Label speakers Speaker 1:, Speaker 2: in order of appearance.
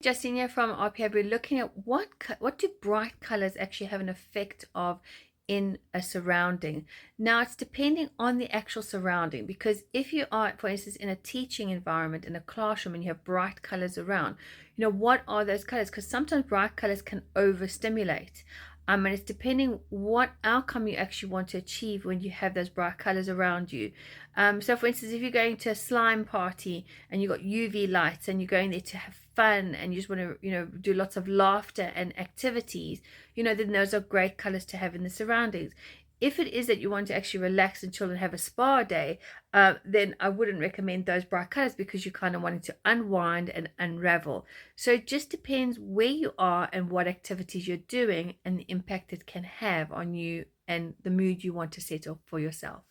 Speaker 1: Justine here from RPA. We're looking at what do bright colors actually have an effect of in a surrounding. Now it's depending on the actual surrounding, because if you are, for instance, in a teaching environment in a classroom and you have bright colors around, what are those colors? Because sometimes bright colors can overstimulate. And it's depending what outcome you actually want to achieve when you have those bright colors around you. So for instance, if you're going to a slime party and you've got UV lights and you're going there to have fun and you just want to, do lots of laughter and activities, then those are great colors to have in the surroundings. If it is that you want to actually relax and chill and have a spa day, then I wouldn't recommend those bright colors, because you're kind of wanting to unwind and unravel. So it just depends where you are and what activities you're doing and the impact it can have on you and the mood you want to set up for yourself.